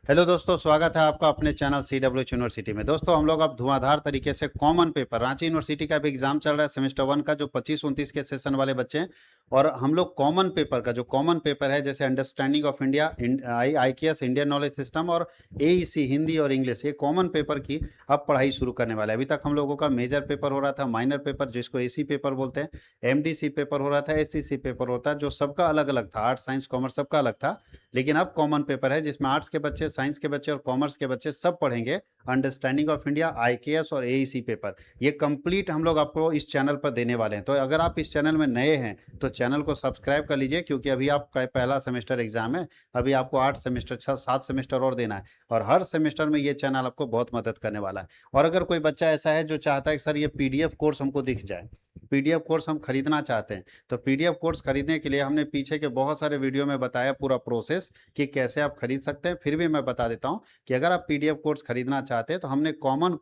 Hello दोस्तों, स्वागत है आपका अपने चैनल CWH यूनिवर्सिटी में। दोस्तों हम लोग अब धुआंधार तरीके से कॉमन पेपर, रांची यूनिवर्सिटी का भी एग्जाम चल रहा है सेमेस्टर 1 का, जो 25-29 के सेशन वाले बच्चे हैं। और हम लोग कॉमन पेपर का जो कॉमन पेपर है, जैसे understanding of India, IKS Indian knowledge system और AEC हिंदी और इंग्लिश, ये कॉमन पेपर की अब पढ़ाई शुरू करने वाला है। अभी तक हम लोगों का मेजर पेपर हो रहा था, माइनर पेपर जिसको AC पेपर बोलते हैं, MDC पेपर हो रहा था, SCC पेपर होता है, जो सबका अलग अलग था, आर्ट्स साइंस कॉमर्स सबका अलग था। लेकिन अब कॉमन पेपर है जिसमें आर्ट्स के बच्चे, साइंस के बच्चे और कॉमर्स के बच्चे सब पढ़ेंगे अंडरस्टैंडिंग ऑफ इंडिया, IKS और AEC पेपर। ये कंप्लीट हम लोग आपको इस चैनल पर देने वाले हैं। तो अगर आप इस चैनल में नए हैं तो चैनल को सब्सक्राइब कर लीजिए, क्योंकि अभी आपका पहला सेमेस्टर एग्जाम है। अभी आपको 8 सेमेस्टर 7 सेमेस्टर और देना है, और हर सेमेस्टर में ये चैनल आपको बहुत मदद करने वाला है। और अगर कोई बच्चा ऐसा है जो चाहता है कि सर ये PDF कोर्स हमको दिख जाए, PDF कोर्स हम खरीदना चाहते हैं, तो PDF कोर्स खरीदने के लिए हमने पीछे के बहुत सारे वीडियो में बताया पूरा प्रोसेस कि कैसे आप खरीद सकते हैं। फिर भी मैं बता देता हूं कि अगर आप PDF कोर्स खरीदना चाहते हैं तो हमने कॉमन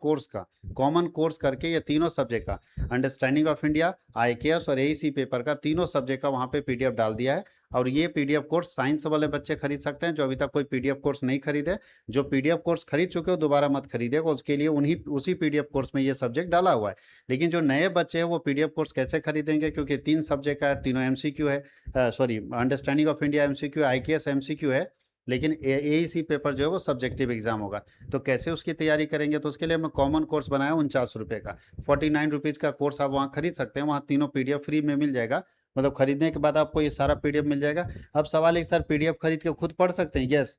कोर्स करके ये तीनों सब्जेक्ट का, अंडरस्टैंडिंग ऑफ इंडिया, IKS और AEC पेपर का, तीनों सब्जेक्ट का वहां पे PDF डाल दिया है। और ये PDF कोर्स साइंस वाले बच्चे खरीद सकते हैं जो अभी तक कोई PDF कोर्स नहीं खरीदे। जो PDF कोर्स खरीद चुके हो दोबारा मत खरीदिएगा, उसके लिए उसी PDF कोर्स में ये सब्जेक्ट डाला हुआ है। लेकिन जो नए बच्चे हैं वो PDF कोर्स कैसे खरीदेंगे, क्योंकि 3 सब्जेक्ट का तीनों MCQ है, sorry understanding of India MCQ, IKS MCQ है, लेकिन AEC पेपर जो है वो सब्जेक्टिव एग्जाम होगा। तो कैसे उसकी तैयारी करेंगे, तो उसके लिए मैं कॉमन कोर्स बनाया 49 रुपये का, 49 रुपीज़ का कोर्स आप वहाँ खरीद सकते हैं। वहाँ तीनों PDF फ्री में मिल जाएगा, मतलब खरीदने के बाद आपको ये सारा PDF मिल जाएगा। अब सवाल है सर PDF खरीद के खुद पढ़ सकते हैं? यस,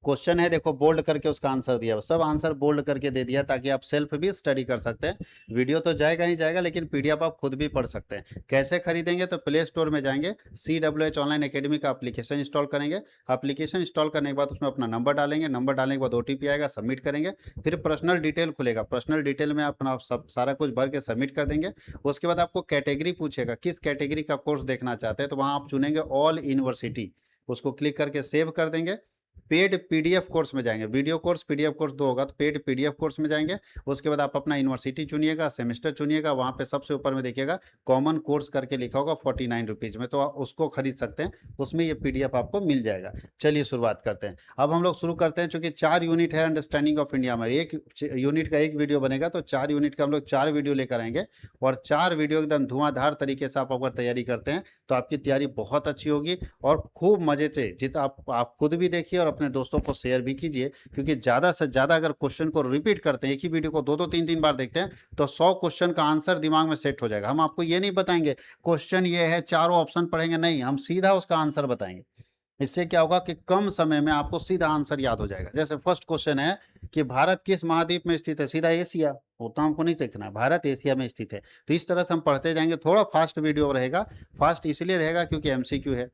क्वेश्चन है, देखो बोल्ड करके उसका आंसर दिया, सब आंसर बोल्ड करके दे दिया ताकि आप सेल्फ भी स्टडी कर सकते हैं। वीडियो तो जाएगा ही जाएगा, लेकिन PDF आप खुद भी पढ़ सकते हैं। कैसे खरीदेंगे, तो प्ले स्टोर में जाएंगे, CWH ऑनलाइन एकेडमी का एप्लीकेशन इंस्टॉल करेंगे। एप्लीकेशन इंस्टॉल करने के बाद उसमें अपना नंबर डालेंगे, नंबर डालने के बाद OTP आएगा, सबमिट करेंगे। फिर पर्सनल डिटेल खुलेगा, पर्सनल डिटेल में अपना सब सारा कुछ भर के सबमिट कर देंगे। उसके बाद आपको कैटेगरी पूछेगा, किस कैटेगरी का कोर्स देखना चाहते हैं, तो वहाँ आप चुनेंगे ऑल यूनिवर्सिटी, उसको क्लिक करके सेव कर देंगे। पेड PDF कोर्स में जाएंगे, वीडियो कोर्स PDF कोर्स दो होगा, तो पेड PDF कोर्स में जाएंगे। उसके बाद आप अपना यूनिवर्सिटी चुनिएगा, सेमेस्टर चुनिएगा, वहाँ पे सबसे ऊपर में देखिएगा कॉमन कोर्स करके लिखा होगा 49 रुपीज़ में, तो आप उसको खरीद सकते हैं, उसमें ये PDF आपको मिल जाएगा। चलिए शुरुआत करते हैं। अब हम लोग शुरू करते हैं, चूंकि 4 यूनिट है अंडरस्टैंडिंग ऑफ इंडिया में, एक यूनिट का एक वीडियो बनेगा, तो 4 यूनिट का हम लोग 4 वीडियो लेकर आएंगे, और 4 वीडियो एकदम धुआंधार तरीके से आप अगर तैयारी करते हैं तो आपकी तैयारी बहुत अच्छी होगी, और खूब मजे से जितना आप खुद भी देखिए और अपने दोस्तों को शेयर भी कीजिए। क्योंकि ज़्यादा से ज़्यादा अगर क्वेश्चन को रिपीट करते हैं, एक ही वीडियो को 2-2 3-3 बार देखते हैं, तो 100 क्वेश्चन का आंसर दिमाग में सेट हो जाएगा। हम आपको ये नहीं बताएंगे क्वेश्चन ये है, चारों ऑप्शन पढ़ेंगे, नहीं, हम सीधा उसका आंसर बताएंगे। इससे क्या होगा कि कम समय में आपको सीधा आंसर याद हो जाएगा। जैसे फर्स्ट क्वेश्चन है कि भारत किस महाद्वीप में स्थित है, सीधा एशिया, उतना हमको नहीं देखना है, भारत एशिया में स्थित है। तो इस तरह से हम पढ़ते जाएंगे। थोड़ा फास्ट वीडियो रहेगा, फास्ट इसलिए रहेगा क्योंकि MCQ है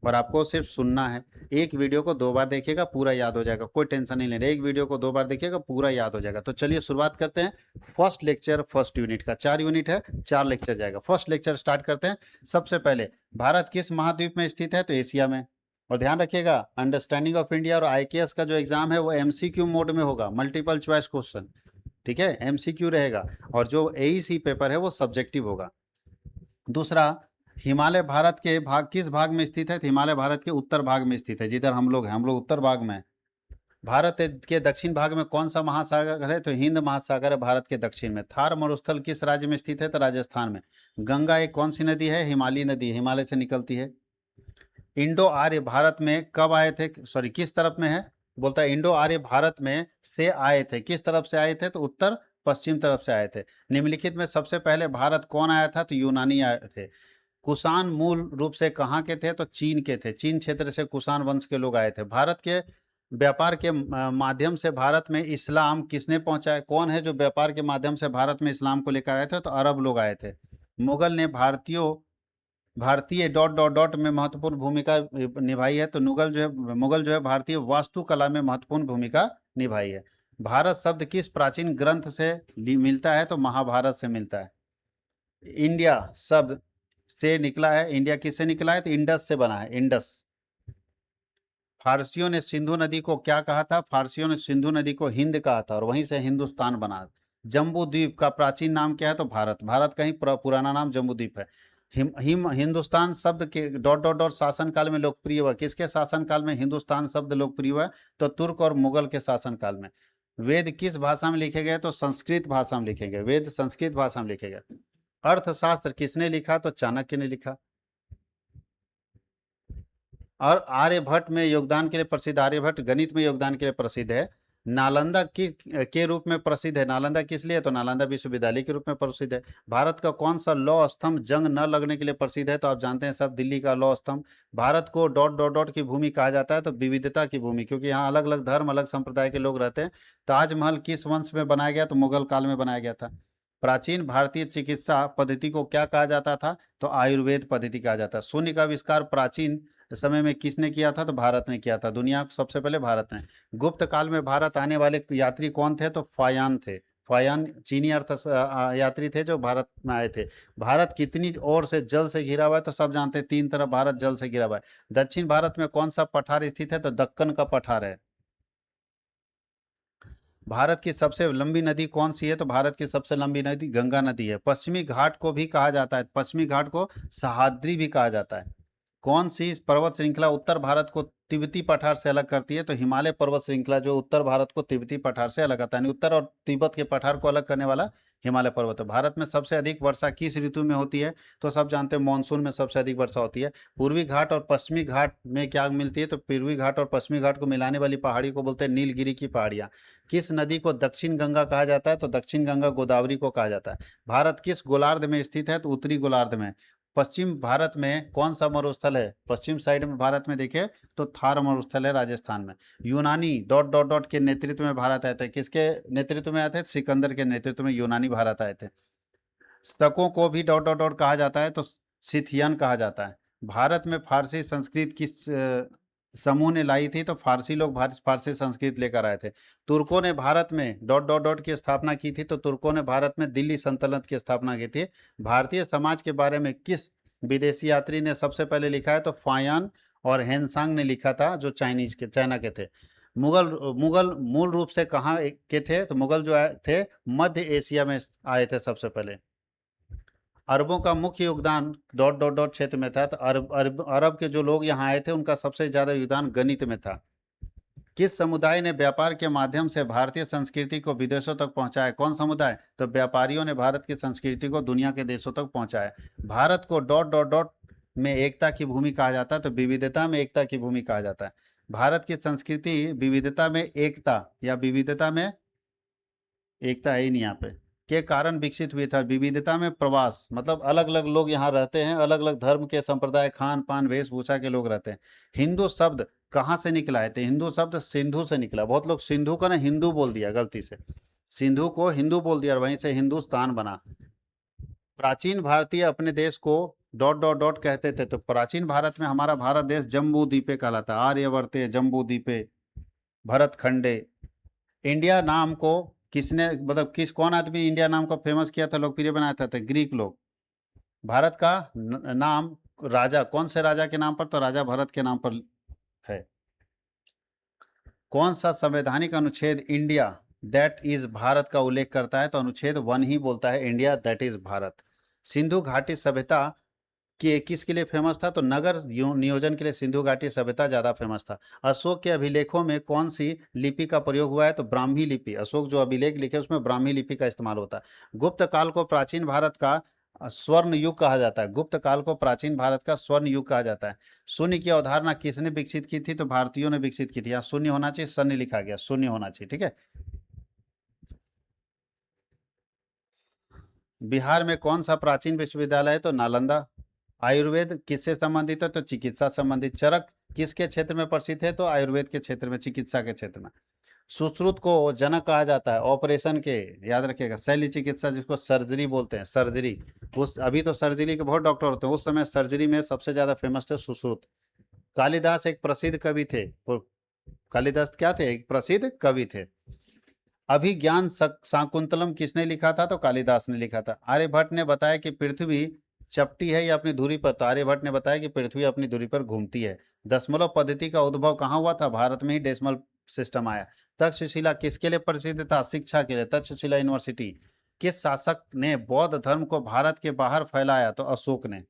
और आपको सिर्फ सुनना है। एक वीडियो को 2 बार देखिएगा, पूरा याद हो जाएगा, कोई टेंशन नहीं लेना। एक वीडियो को 2 बार देखिएगा, पूरा याद हो जाएगा। तो चलिए शुरुआत करते हैं। फर्स्ट लेक्चर, फर्स्ट यूनिट का 4 यूनिट है, 4 लेक्चर जाएगा। फर्स्ट लेक्चर स्टार्ट करते हैं। सबसे पहले भारत किस महाद्वीप में स्थित है, तो एशिया में। और ध्यान रखिएगा, अंडरस्टैंडिंग ऑफ इंडिया और IKS का जो एग्जाम है वो MCQ मोड में होगा, मल्टीपल चॉइस क्वेश्चन, ठीक है, MCQ रहेगा। और जो AEC पेपर है वो सब्जेक्टिव होगा। दूसरा, हिमालय भारत के भाग किस भाग में स्थित है, तो हिमालय भारत के उत्तर भाग में स्थित है, जिधर हम लोग हैं, हम लोग उत्तर भाग में हैं। भारत के दक्षिण भाग में कौन सा महासागर है, तो हिंद महासागर है भारत के दक्षिण में। थार मरुस्थल किस राज्य में स्थित है, तो राजस्थान में। गंगा एक कौन सी नदी है, हिमालय नदी, हिमालय से निकलती है। इंडो आर्य भारत में कब आए थे, सॉरी किस तरफ में है, बोलता है इंडो आर्य भारत में से आए थे, किस तरफ से आए थे, तो उत्तर पश्चिम तरफ से आए थे। निम्नलिखित में सबसे पहले भारत कौन आया था, तो यूनानी आए थे। कुषाण मूल रूप से कहाँ के थे, तो चीन के थे, चीन क्षेत्र से कुषाण वंश के लोग आए थे। भारत के व्यापार के माध्यम से भारत में इस्लाम किसने पहुंचाया, कौन है जो व्यापार के माध्यम से भारत में इस्लाम को लेकर आए थे, तो अरब लोग आए थे। मुगल ने भारतीय डॉट डॉट डॉट में महत्वपूर्ण भूमिका निभाई है, तो मुगल जो है भारतीय वास्तुकला में महत्वपूर्ण भूमिका निभाई है। भारत शब्द किस प्राचीन ग्रंथ से मिलता है, तो महाभारत से मिलता है। इंडिया शब्द से निकला है, इंडिया किससे निकला है, तो इंडस से बना है, इंडस। फारसियों ने सिंधु नदी को क्या कहा था, फारसियों ने सिंधु नदी को हिंद कहा था, और वहीं से हिंदुस्तान बना। जम्बू द्वीप का प्राचीन नाम क्या है, तो भारत, भारत का ही पुराना नाम जम्बू द्वीप है। हिंदुस्तान शब्द के डॉट डॉट डॉट शासनकाल में लोकप्रिय हुआ, किसके शासनकाल में हिंदुस्तान शब्द लोकप्रिय हुआ? तो तुर्क और मुगल के शासनकाल में। वेद किस भाषा में लिखे गए? तो संस्कृत भाषा में लिखे गए, वेद संस्कृत भाषा में लिखे गए। अर्थशास्त्र किसने लिखा? तो चाणक्य ने लिखा। और आर्यभट्ट में योगदान के लिए प्रसिद्ध, आर्यभट्ट गणित में योगदान के लिए प्रसिद्ध है। नालंदा के रूप में प्रसिद्ध है, नालंदा किस लिए? तो नालंदा विश्वविद्यालय के रूप में प्रसिद्ध है। भारत का कौन सा लौह स्तंभ जंग न लगने के लिए प्रसिद्ध है? तो आप जानते हैं सब, दिल्ली का लौह स्तंभ। Bharat co dot dot dot की भूमि कहा जाता है? तो विविधता की भूमि, क्योंकि यहाँ अलग अलग धर्म, अलग संप्रदाय के लोग रहते हैं। ताजमहल किस वंश में बनाया गया? तो मुगल काल में बनाया गया था। प्राचीन भारतीय चिकित्सा पद्धति को क्या कहा जाता था? तो आयुर्वेद पद्धति कहा जाता है। शून्य का आविष्कार प्राचीन समय में किसने किया था? तो भारत ने किया था, दुनिया को सबसे पहले भारत ने। गुप्त काल में भारत आने वाले यात्री कौन थे? तो फायान थे। फायान चीनी यात्री थे जो भारत में आए थे। भारत कितनी ओर से जल से घिरा हुआ है? तो सब जानते हैं, 3 तरफ भारत जल से घिरा हुआ है। दक्षिण भारत में कौन सा पठार स्थित है? तो दक्कन का पठार है। भारत की सबसे लंबी नदी कौन सी है? तो भारत की सबसे लंबी नदी गंगा नदी है। पश्चिमी घाट को भी कहा जाता है, पश्चिमी घाट को सह्याद्री भी कहा जाता है। कौन सी पर्वत श्रृंखला उत्तर भारत को तिब्बती पठार से अलग करती है? तो हिमालय पर्वत श्रृंखला जो उत्तर भारत को तिब्बती पठार से अलग करता है, यानी उत्तर और तिब्बत के पठार को अलग करने वाला हिमालय पर्वत है। भारत में सबसे अधिक वर्षा किस ऋतु में होती है? तो सब जानते हैं मानसून में सबसे अधिक वर्षा होती है। पूर्वी घाट और पश्चिमी घाट में क्या मिलती है? तो पूर्वी घाट और पश्चिमी घाट को मिलाने वाली पहाड़ी को बोलते हैं नीलगिरी की पहाड़ियाँ। किस नदी को दक्षिण गंगा कहा जाता है? तो दक्षिण गंगा गोदावरी को कहा जाता है। भारत किस गोलार्ध में स्थित है? तो उत्तरी गोलार्ध में। पश्चिम भारत में कौन सा मरुस्थल है? पश्चिम साइड में भारत में देखे तो थार मरुस्थल है राजस्थान में। यूनानी डॉट डॉट डॉट के नेतृत्व में भारत आए थे, किसके नेतृत्व में आए थे? सिकंदर के नेतृत्व में यूनानी भारत आए थे। स्तकों को भी डॉट डॉट डॉट कहा जाता है, तो सिथियन कहा जाता है। भारत में फारसी संस्कृत किस समूह ने लाई थी? तो फारसी लोग फारसी संस्कृत लेकर आए थे। तुर्कों ने भारत में डॉट डॉट डॉट की स्थापना की थी, तो तुर्कों ने भारत में दिल्ली सल्तनत की स्थापना की थी। भारतीय समाज के बारे में किस विदेशी यात्री ने सबसे पहले लिखा है? तो फायान और हेनसांग ने लिखा था, जो चाइना के थे। मुगल मुगल मूल रूप से कहाँ के थे? तो मुगल जो थे मध्य एशिया में आए थे सबसे पहले। अरबों का मुख्य योगदान डॉट डॉट डॉट क्षेत्र में था, तो अरब के जो लोग यहाँ आए थे उनका सबसे ज्यादा योगदान गणित में था। किस समुदाय ने व्यापार के माध्यम से भारतीय संस्कृति को विदेशों तक पहुंचाया? कौन समुदाय? तो व्यापारियों ने भारत की संस्कृति को दुनिया के देशों तक पहुंचाया। Bharat co dot dot dot में एकता की भूमि कहा जाता है, तो विविधता में एकता की भूमि कहा जाता है। भारत की संस्कृति विविधता में एकता या विविधता में एकता है ही नहीं यहाँ पे, के कारण विकसित हुई था। विविधता में प्रवास, मतलब अलग अलग लोग यहाँ रहते हैं, अलग अलग धर्म के, संप्रदाय, खान पान, वेशभूषा के लोग रहते हैं। हिंदू शब्द कहाँ से निकला है? तो हिंदू शब्द सिंधु से निकला। बहुत लोग सिंधु का ना हिंदू बोल दिया गलती से, सिंधु को हिंदू बोल दिया और वहीं से हिंदुस्तान बना। प्राचीन भारतीय अपने देश को डॉट डॉट डॉट कहते थे, तो प्राचीन भारत में हमारा भारत देश जम्बू द्वीपे कहलाता है। आर्यवर्ते जम्बू द्वीपे भरत खंडे। इंडिया नाम को किसने, मतलब कौन आदमी इंडिया नाम को फेमस किया था, लोकप्रिय बनाया था? तो ग्रीक लोग। भारत का नाम राजा, कौन से राजा के नाम पर? तो राजा भरत के नाम पर है। कौन सा संवैधानिक अनुच्छेद इंडिया दैट इज भारत का उल्लेख करता है? तो अनुच्छेद 1 ही बोलता है India that is Bharat. Sindhu घाटी सभ्यता के किसके लिए फेमस था? तो नगर नियोजन के लिए सिंधु घाटी सभ्यता ज्यादा फेमस था। अशोक के अभिलेखों में कौन सी लिपि का प्रयोग हुआ है? तो ब्राह्मी लिपि। अशोक जो अभिलेख लिखे उसमें ब्राह्मी लिपि का इस्तेमाल होता है। गुप्त काल को प्राचीन भारत का स्वर्ण युग कहा जाता है। गुप्त काल को प्राचीन भारत का स्वर्ण युग कहा जाता है। शून्य की अवधारणा किसने विकसित की थी? तो भारतीयों ने विकसित की थी। यहाँ शून्य होना चाहिए, शून्य लिखा गया, शून्य होना चाहिए, ठीक है। बिहार में कौन सा प्राचीन विश्वविद्यालय है? तो नालंदा। आयुर्वेद किससे संबंधित है? तो चिकित्सा संबंधित। चरक किसके क्षेत्र में प्रसिद्ध है? तो आयुर्वेद के क्षेत्र में, चिकित्सा के क्षेत्र में। सुश्रुत को जनक कहा जाता है ऑपरेशन के, याद रखिएगा। शल्य चिकित्सा जिसको सर्जरी बोलते हैं, सर्जरी। उस अभी तो सर्जरी के बहुत डॉक्टर होते हैं, उस समय सर्जरी में सबसे ज्यादा फेमस थे सुश्रुत। कालिदास एक प्रसिद्ध कवि थे। कालिदास क्या थे? एक प्रसिद्ध कवि थे। अभिज्ञान शाकुंतलम किसने लिखा था? तो कालिदास ने लिखा था। आर्यभट्ट ने बताया कि पृथ्वी चपटी है या अपनी धुरी पर? तो आर्यभट्ट ने बताया कि पृथ्वी अपनी धुरी पर घूमती है। दशमलव पद्धति का उद्भव कहाँ हुआ था? भारत में ही डेसिमल सिस्टम आया। तक्षशिला किसके लिए प्रसिद्ध था? शिक्षा के लिए, तक्षशिला यूनिवर्सिटी। किस शासक ने बौद्ध धर्म को भारत के बाहर फैलाया? तो अशोक ने।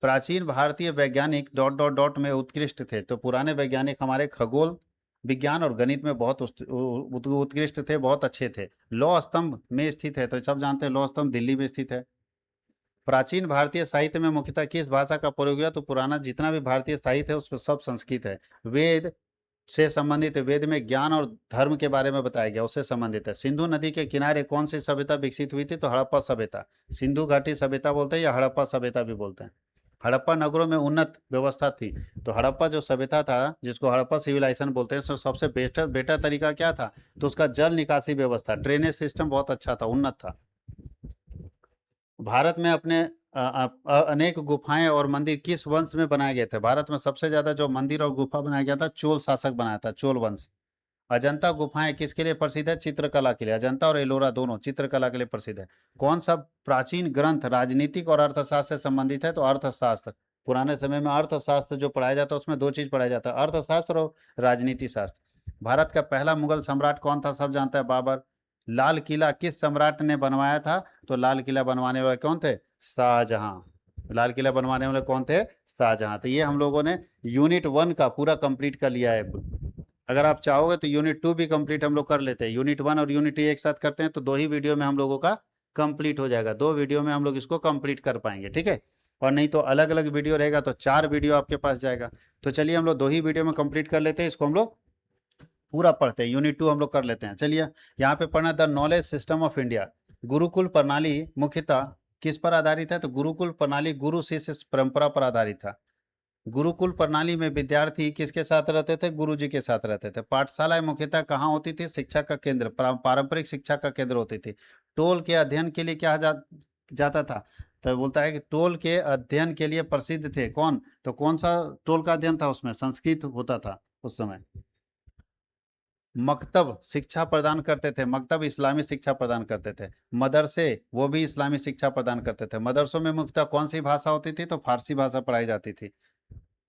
प्राचीन भारतीय वैज्ञानिक डॉट डॉट डॉट में उत्कृष्ट थे। तो पुराने वैज्ञानिक हमारे खगोल विज्ञान और गणित में बहुत उत्कृष्ट थे, बहुत अच्छे थे। लौह स्तंभ में स्थित है, तो सब जानते हैं लौह स्तंभ दिल्ली में स्थित है। प्राचीन भारतीय साहित्य में मुख्यतः किस भाषा का प्रयोग हुआ? तो पुराना जितना भी भारतीय साहित्य है उसमें सब संस्कृत है। वेद से संबंधित है, वेद में ज्ञान और धर्म के बारे में बताया गया, उससे संबंधित है। सिंधु नदी के किनारे कौन सी सभ्यता विकसित हुई थी? तो हड़प्पा सभ्यता। सिंधु घाटी सभ्यता बोलते हैं या हड़प्पा सभ्यता भी बोलते हैं। हड़प्पा नगरों में उन्नत व्यवस्था थी। तो हड़प्पा जो सभ्यता था, जिसको हड़प्पा सिविलाइजेशन बोलते हैं, सबसे बेटर तरीका क्या था? तो उसका जल निकासी व्यवस्था, ड्रेनेज सिस्टम बहुत अच्छा था, उन्नत था। भारत में अपने अनेक गुफाएं और मंदिर किस वंश में बनाए गए थे? भारत में सबसे ज्यादा जो मंदिर और गुफा बनाया गया था, चोल शासक बनाया था, चोल वंश। अजंता गुफाएं किसके लिए प्रसिद्ध है? चित्रकला के लिए। अजंता और एलोरा दोनों चित्रकला के लिए प्रसिद्ध है। कौन सा प्राचीन ग्रंथ राजनीतिक और अर्थशास्त्र से संबंधित है? तो अर्थशास्त्र। पुराने समय में अर्थशास्त्र जो पढ़ाया जाता है उसमें दो चीज पढ़ाया जाता है, अर्थशास्त्र और राजनीति शास्त्र। भारत का पहला मुगल सम्राट कौन था? सब जानता है, बाबर। लाल किला किस सम्राट ने बनवाया था? तो लाल किला बनवाने वाले कौन थे? शाहजहां। लाल किला बनवाने वाले कौन थे? शाहजहां। तो ये हम लोगों ने यूनिट 1 का पूरा कंप्लीट कर लिया है। अगर आप चाहोगे तो यूनिट 2 भी कंप्लीट हम लोग कर लेते हैं। यूनिट 1 और यूनिट 2 एक साथ करते हैं तो 2 ही वीडियो में हम लोगों का कंप्लीट हो जाएगा। 2 वीडियो में हम लोग इसको कंप्लीट कर पाएंगे, ठीक है। और नहीं तो अलग अलग वीडियो रहेगा तो 4 वीडियो आपके पास जाएगा। तो चलिए हम लोग 2 ही वीडियो में कंप्लीट कर लेते हैं, इसको हम लोग पूरा पढ़ते हैं। यूनिट 2 हम लोग कर लेते हैं। चलिए यहाँ पे पढ़ना, the knowledge system of India. Gurukul प्रणाली मुख्यतः किस पर आधारित है? तो गुरुकुल प्रणाली गुरु शिष्य परंपरा पर आधारित था। गुरुकुल प्रणाली में विद्यार्थी किसके साथ रहते थे? गुरु जी के साथ रहते थे। पाठशालाएं मुख्यतः कहाँ होती थी? शिक्षा का केंद्र, पारंपरिक शिक्षा का केंद्र होती थी। टोल के अध्ययन के लिए क्या जाता था? तो बोलता है कि टोल के अध्ययन के लिए प्रसिद्ध थे कौन? तो कौन सा टोल का अध्ययन था? उसमें संस्कृत होता था उस समय। मकतब शिक्षा प्रदान करते थे, मकतब इस्लामी शिक्षा प्रदान करते थे। मदरसे वो भी इस्लामी शिक्षा प्रदान करते थे। मदरसों में मुख्यतः कौन सी भाषा होती थी? तो फारसी भाषा पढ़ाई जाती थी।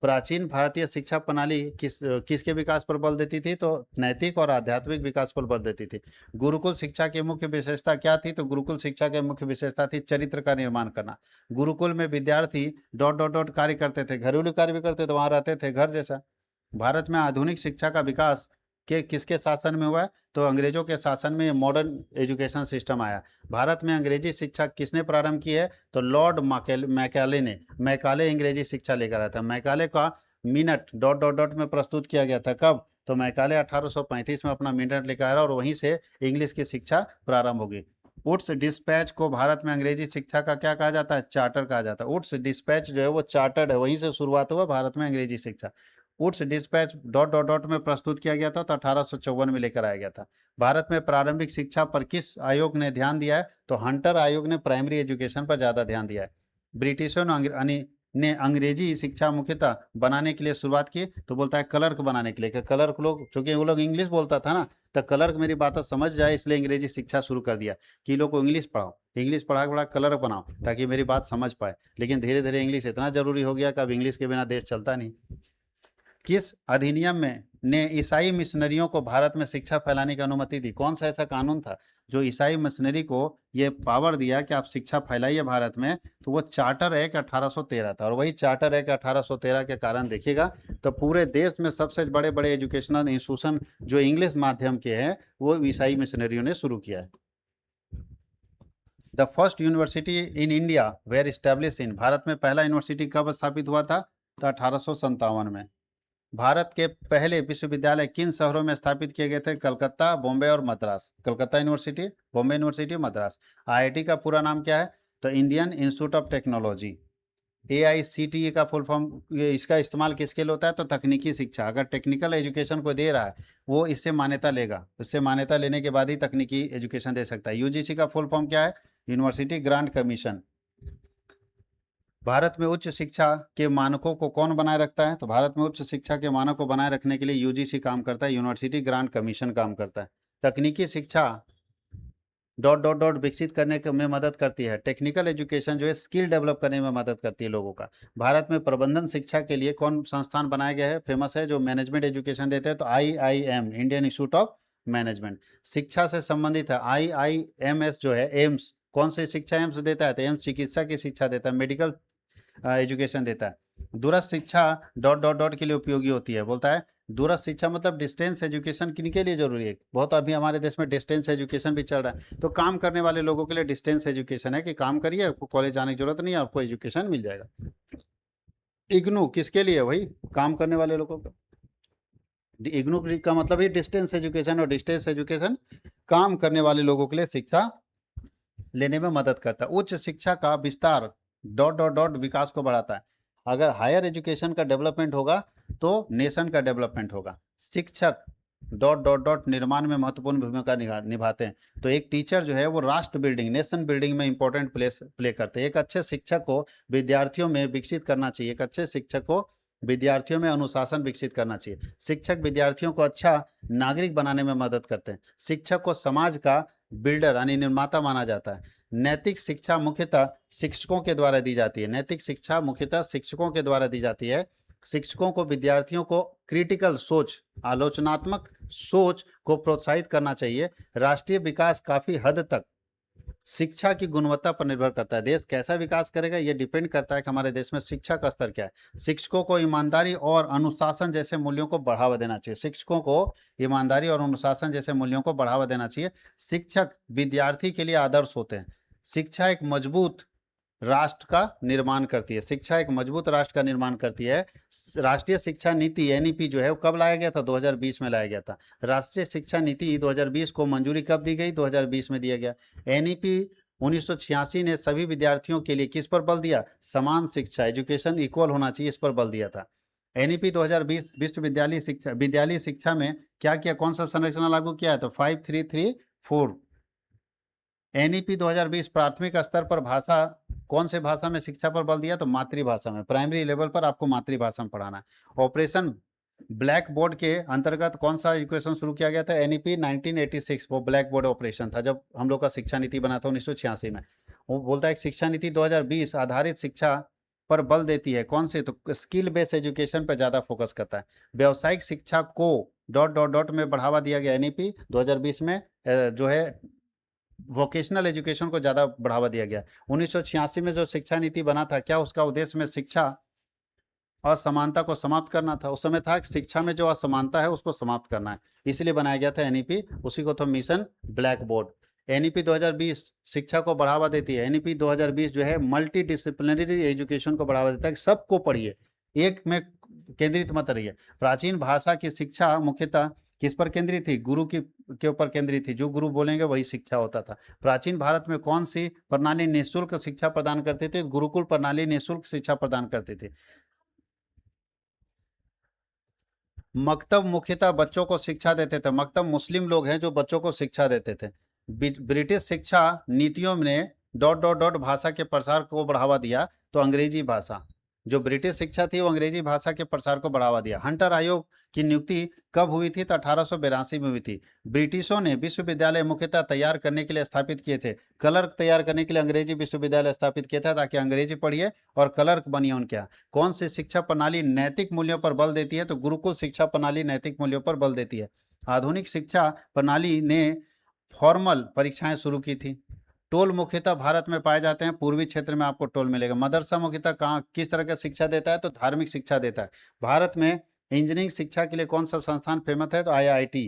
प्राचीन भारतीय शिक्षा प्रणाली किसके विकास पर बल देती थी? तो नैतिक और आध्यात्मिक विकास पर बल देती थी। गुरुकुल शिक्षा की मुख्य विशेषता क्या थी? तो गुरुकुल शिक्षा की मुख्य विशेषता थी चरित्र का निर्माण करना। गुरुकुल में विद्यार्थी डॉट डॉट डॉट कार्य करते थे, घरेलू कार्य भी करते थे, वहां रहते थे घर जैसा। भारत में आधुनिक शिक्षा का विकास के किसके शासन में हुआ है? तो अंग्रेजों के शासन में मॉडर्न एजुकेशन सिस्टम आया। भारत में अंग्रेजी शिक्षा किसने प्रारंभ की है? तो लॉर्ड मैकाले ने। मैकाले अंग्रेजी शिक्षा लेकर आया था। मैकाले का मिनट डॉट डॉट डॉट में प्रस्तुत किया गया था। कब? तो मैकाले 1835 में अपना मिनट लेकर आया और वहीं से इंग्लिश की शिक्षा प्रारंभ होगी। वुड्स डिस्पैच को भारत में अंग्रेजी शिक्षा का क्या कहा जाता है? चार्टर कहा जाता है। वुड्स डिस्पैच जो है वो चार्टर्ड है, वहीं से शुरुआत हुआ भारत में अंग्रेजी शिक्षा। Wood's despatch dot dot dot में प्रस्तुत किया गया था तो 1854 में लेकर आया गया था। भारत में प्रारंभिक शिक्षा पर किस आयोग ने ध्यान दिया है? तो हंटर आयोग ने प्राइमरी एजुकेशन पर ज्यादा ध्यान दिया है। ब्रिटिशों ने अंग्रेजी शिक्षा मुख्यतः बनाने के लिए शुरुआत की, तो बोलता है क्लर्क बनाने के लिए। क्लर्क लोग, चूंकि वो लोग इंग्लिश बोलता था ना, तो क्लर्क मेरी बात समझ जाए इसलिए अंग्रेजी शिक्षा शुरू कर दिया कि लोग को इंग्लिश पढ़ाओ, इंग्लिश पढ़ा के बड़ा क्लर्क बनाओ ताकि मेरी बात समझ पाए। लेकिन धीरे धीरे इंग्लिश इतना जरूरी हो गया कि अब इंग्लिश के बिना देश चलता नहीं। किस अधिनियम में ने ईसाई मिशनरियों को भारत में शिक्षा फैलाने की अनुमति दी? कौन सा ऐसा कानून था जो ईसाई मिशनरी को ये पावर दिया कि आप शिक्षा फैलाइए भारत में? तो वो चार्टर एक्ट 1813 था। और वही चार्टर एक्ट 1813 के कारण देखिएगा तो पूरे देश में सबसे बड़े बड़े एजुकेशनल इंस्टीट्यूशन जो इंग्लिश माध्यम के हैं वो ईसाई मिशनरियों ने शुरू किया है। The first university in India were establish in. भारत में पहला यूनिवर्सिटी कब स्थापित हुआ था? तो 1857 में। भारत के पहले विश्वविद्यालय किन शहरों में स्थापित किए गए थे? कलकत्ता, बॉम्बे और Madras. Calcutta university, Bombay university, Madras. IIT का पूरा नाम क्या है? तो Indian institute of technology. AICTE का फुल फॉर्म, इसका इस्तेमाल किसके लिए होता है? तो तकनीकी शिक्षा। अगर टेक्निकल एजुकेशन को दे रहा है वो इससे मान्यता लेगा, इससे मान्यता लेने के बाद ही तकनीकी एजुकेशन दे सकता है। यूजीसी का फुल फॉर्म क्या है? University grant commission. भारत में उच्च शिक्षा के मानकों को कौन बनाए रखता है? तो भारत में उच्च शिक्षा के मानक को बनाए रखने के लिए यूजीसी काम करता है, यूनिवर्सिटी ग्रांट कमीशन काम करता है। तकनीकी शिक्षा डॉट डॉट डॉट विकसित करने में मदद करती है। टेक्निकल एजुकेशन जो है स्किल डेवलप करने में मदद करती है लोगों का। भारत में प्रबंधन शिक्षा के लिए कौन संस्थान बनाया गया है, फेमस है, जो मैनेजमेंट एजुकेशन देते हैं? तो IIM, Indian institute of management. शिक्षा से संबंधित है IIMS जो है, एम्स। कौन सी शिक्षा एम्स देता है? तो एम्स चिकित्सा की शिक्षा देता है, मेडिकल एजुकेशन देता है। दूरस्थ शिक्षा डॉट डॉट डॉट के लिए उपयोगी होती है। बोलता है दूरस्थ शिक्षा मतलब डिस्टेंस एजुकेशन किनके लिए जरूरी है? बहुत अभी हमारे देश में डिस्टेंस एजुकेशन भी चल रहा है, तो काम करने वाले लोगों के लिए डिस्टेंस एजुकेशन है कि काम करिए, आपको कॉलेज जाने की जरूरत नहीं है, आपको एजुकेशन मिल जाएगा। इग्नू किसके लिए? वही काम करने वाले लोगों को। इग्नू का मतलब ही डिस्टेंस एजुकेशन, और डिस्टेंस एजुकेशन काम करने वाले लोगों के लिए शिक्षा लेने में मदद करता है। उच्च शिक्षा का विस्तार डॉट डॉट डॉट विकास को बढ़ाता है। अगर हायर एजुकेशन का डेवलपमेंट होगा तो नेशन का डेवलपमेंट होगा। शिक्षक डॉट डॉट डॉट निर्माण में महत्वपूर्ण भूमिका निभाते हैं। तो एक टीचर जो है वो राष्ट्र बिल्डिंग, नेशन बिल्डिंग में इंपॉर्टेंट प्ले करते हैं। एक अच्छे शिक्षक को विद्यार्थियों में विकसित करना चाहिए। एक अच्छे शिक्षक को विद्यार्थियों में अनुशासन विकसित करना चाहिए। शिक्षक विद्यार्थियों को अच्छा नागरिक बनाने में मदद करते हैं। शिक्षक को समाज का बिल्डर यानी निर्माता माना जाता है। नैतिक शिक्षा मुख्यतः शिक्षकों के द्वारा दी जाती है। नैतिक शिक्षा मुख्यतः शिक्षकों के द्वारा दी जाती है। शिक्षकों को विद्यार्थियों को क्रिटिकल सोच, आलोचनात्मक सोच को प्रोत्साहित करना चाहिए। राष्ट्रीय विकास काफी हद तक शिक्षा की गुणवत्ता पर निर्भर करता है। देश कैसा विकास करेगा ये डिपेंड करता है कि हमारे देश में शिक्षा का स्तर क्या है। शिक्षकों को ईमानदारी और अनुशासन जैसे मूल्यों को बढ़ावा देना चाहिए। शिक्षकों को ईमानदारी और अनुशासन जैसे मूल्यों को बढ़ावा देना चाहिए। शिक्षक विद्यार्थी के लिए आदर्श होते हैं। शिक्षा एक मजबूत राष्ट्र का निर्माण करती है। शिक्षा एक मजबूत राष्ट्र का निर्माण करती है। राष्ट्रीय शिक्षा नीति एनईपी जो है वो कब लाया गया था? 2020 में लाया गया था। राष्ट्रीय शिक्षा नीति 2020 को मंजूरी कब दी गई? 2020 में दिया गया। एनईपी 1986 ने सभी विद्यार्थियों के लिए किस पर बल दिया? समान शिक्षा, एजुकेशन इक्वल होना चाहिए, इस पर बल दिया था। एनईपी 2020 विद्यालय शिक्षा में क्या किया? कौन सा संरचना लागू किया है? तो 5334। एनईपी 2020 प्राथमिक स्तर पर भाषा, कौन से भाषा में शिक्षा पर बल दिया? तो मातृभाषा में। प्राइमरी लेवल पर आपको मातृभाषा में पढ़ाना है। ऑपरेशन ब्लैक बोर्ड के अंतर्गत कौन सा एजुकेशन शुरू किया गया था? एनईपी 1986, वो ब्लैक बोर्ड ऑपरेशन था जब हम लोग का शिक्षा नीति बना था 1986 में। वो बोलता है शिक्षा नीति 2020 आधारित शिक्षा पर बल देती है। कौन से? तो स्किल बेस्ड एजुकेशन पर ज्यादा फोकस करता है। व्यावसायिक शिक्षा को डॉट डॉट डॉट में बढ़ावा दिया गया। एनईपी 2020 में जो है वोकेशनल एजुकेशन को ज्यादा बढ़ावा दिया गया। 1986 में जो शिक्षा नीति बना था, क्या उसका उद्देश्य में शिक्षा असमानता को समाप्त करना था? उस समय था कि शिक्षा में जो असमानता है उसको समाप्त करना है, इसलिए बनाया गया था एनईपी। उसी को तो मिशन ब्लैक बोर्ड। एनईपी 2020 शिक्षा को बढ़ावा देती है। एनईपी 2020 जो है मल्टी डिसिप्लिनरी एजुकेशन को बढ़ावा देता है। सबको पढ़िए, एक में केंद्रित मत रहिए। प्राचीन भाषा की शिक्षा मुख्यतः किस पर केंद्रित थी? गुरु के ऊपर केंद्रित थी। जो गुरु बोलेंगे वही शिक्षा होता था। प्राचीन भारत में कौन सी प्रणाली निःशुल्क शिक्षा प्रदान करती थी? गुरुकुल प्रणाली निःशुल्क शिक्षा प्रदान करती थी। मकतब मुख्यतः बच्चों को शिक्षा देते थे। मकतब मुस्लिम लोग हैं जो बच्चों को शिक्षा देते थे। ब्रिटिश शिक्षा नीतियों ने डॉट डॉट डॉट भाषा के प्रसार को बढ़ावा दिया। तो अंग्रेजी भाषा, जो ब्रिटिश शिक्षा थी वो अंग्रेजी भाषा के प्रसार को बढ़ावा दिया। हंटर आयोग की नियुक्ति कब हुई थी? तो 1882 में हुई थी। ब्रिटिशों ने विश्वविद्यालय मुख्यतः तैयार करने के लिए स्थापित किए थे। क्लर्क तैयार करने के लिए अंग्रेजी विश्वविद्यालय स्थापित किया था ताकि अंग्रेजी पढ़िए और क्लर्क बनिए उनके यहाँ। कौन सी शिक्षा प्रणाली नैतिक मूल्यों पर बल देती है? तो गुरुकुल शिक्षा प्रणाली नैतिक मूल्यों पर बल देती है। आधुनिक शिक्षा प्रणाली ने फॉर्मल परीक्षाएं शुरू की थी। टोल मुख्यतः भारत में पाए जाते हैं। पूर्वी क्षेत्र में आपको टोल मिलेगा। मदरसा मुख्यतः कहाँ किस तरह का शिक्षा देता है? तो धार्मिक शिक्षा देता है। भारत में इंजीनियरिंग शिक्षा के लिए कौन सा संस्थान फेमस है? तो आईआईटी।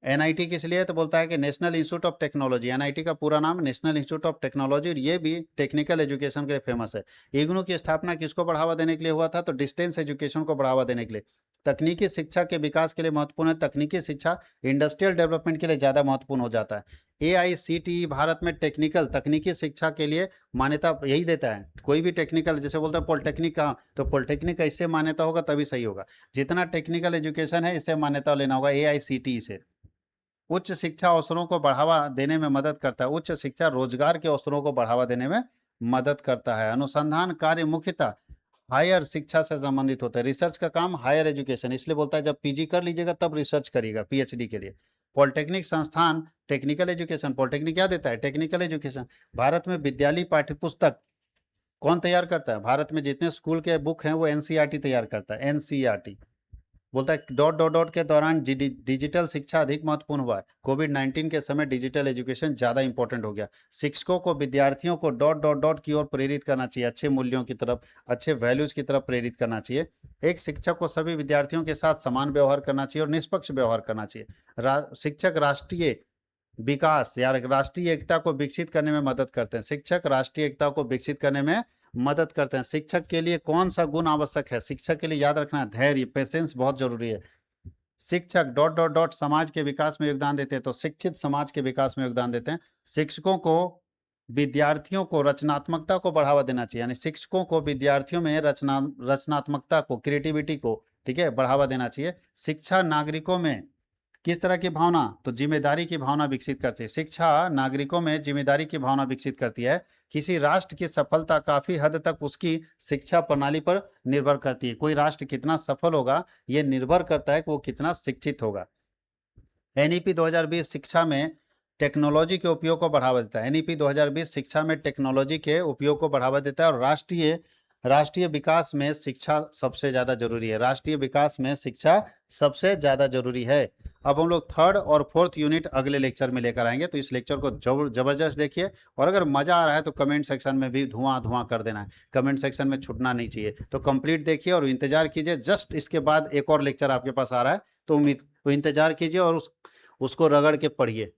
एनआईटी किस लिए? तो बोलता है कि national institute of technology. NIT का पूरा नाम नेशनल इंस्टीट्यूट ऑफ टेक्नोलॉजी, और ये भी टेक्निकल एजुकेशन के लिए फेमस है। इग्नू की स्थापना किसको बढ़ावा देने के लिए हुआ था? तो डिस्टेंस एजुकेशन को बढ़ावा देने के लिए। तकनीकी शिक्षा के विकास के लिए महत्वपूर्ण है। तकनीकी शिक्षा इंडस्ट्रियल डेवलपमेंट के लिए ज्यादा महत्वपूर्ण हो जाता है। एआईसीटीई भारत में टेक्निकल तकनीकी शिक्षा के लिए मान्यता यही देता है। कोई भी टेक्निकल, जैसे बोलते हैं पॉलिटेक्निक कहाँ, तो पॉलिटेक्निक का इससे मान्यता होगा तभी सही होगा। जितना टेक्निकल एजुकेशन है इससे मान्यता लेना होगा एआईसीटीई से। उच्च शिक्षा अवसरों को बढ़ावा देने में मदद करता है। उच्च शिक्षा रोजगार के अवसरों को बढ़ावा देने में मदद करता है। अनुसंधान कार्य मुख्यतः हायर शिक्षा से संबंधित होता है। रिसर्च का काम हायर एजुकेशन, इसलिए बोलता है जब पीजी कर लीजिएगा तब रिसर्च करिएगा पीएचडी के लिए। पॉलिटेक्निक संस्थान टेक्निकल एजुकेशन, पॉलिटेक्निक क्या देता है? Technical education. भारत में विद्यालय पाठ्यपुस्तक कौन तैयार करता है? भारत में जितने स्कूल के बुक हैं वो एनसीईआरटी तैयार करता है। एनसीईआरटी बोलता है डॉट डॉट डॉट के दौरान डिजिटल शिक्षा अधिक महत्वपूर्ण हुआ है। कोविड-19 के समय डिजिटल एजुकेशन ज़्यादा इंपॉर्टेंट हो गया। शिक्षकों को विद्यार्थियों को डॉट डॉट डॉट की ओर प्रेरित करना चाहिए, अच्छे मूल्यों की तरफ, अच्छे वैल्यूज की तरफ प्रेरित करना चाहिए। एक शिक्षक को सभी विद्यार्थियों के साथ समान व्यवहार करना चाहिए और निष्पक्ष व्यवहार करना चाहिए। शिक्षक राष्ट्रीय विकास या राष्ट्रीय एकता को विकसित करने में मदद करते हैं। शिक्षक राष्ट्रीय एकता को विकसित करने में मदद करते हैं। शिक्षक के लिए कौन सा गुण आवश्यक है? शिक्षक के लिए याद रखना है धैर्य, पेशेंस बहुत जरूरी है। शिक्षक डॉट डॉट डॉट समाज के विकास में योगदान देते हैं, तो शिक्षित समाज के विकास में योगदान देते हैं। शिक्षकों को विद्यार्थियों को रचनात्मकता को बढ़ावा देना चाहिए, यानी शिक्षकों को विद्यार्थियों में रचनात्मकता को, क्रिएटिविटी को, ठीक है, बढ़ावा देना चाहिए। शिक्षा नागरिकों में किस तरह की भावना? तो जिम्मेदारी की भावना विकसित करती है। शिक्षा नागरिकों में जिम्मेदारी की भावना विकसित करती है। किसी राष्ट्र की सफलता काफी हद तक उसकी शिक्षा प्रणाली पर निर्भर करती है। कोई राष्ट्र कितना सफल होगा यह निर्भर करता है कि वो कितना शिक्षित होगा। एनईपी 2020 शिक्षा में टेक्नोलॉजी के उपयोग को बढ़ावा देता है। एनईपी 2020 शिक्षा में टेक्नोलॉजी के उपयोग को बढ़ावा देता है और राष्ट्रीय विकास में शिक्षा सबसे ज्यादा जरूरी है। राष्ट्रीय विकास में शिक्षा सबसे ज्यादा जरूरी है। अब हम लोग थर्ड और फोर्थ यूनिट अगले लेक्चर में लेकर आएंगे, तो इस लेक्चर को जबरदस्त देखिए और अगर मजा आ रहा है तो कमेंट सेक्शन में भी धुआं धुआं कर देना है। कमेंट सेक्शन में छूटना नहीं चाहिए, तो कंप्लीट देखिए और इंतजार कीजिए। जस्ट इसके बाद एक और लेक्चर आपके पास आ रहा है, तो इंतजार कीजिए और उसको रगड़ के पढ़िए।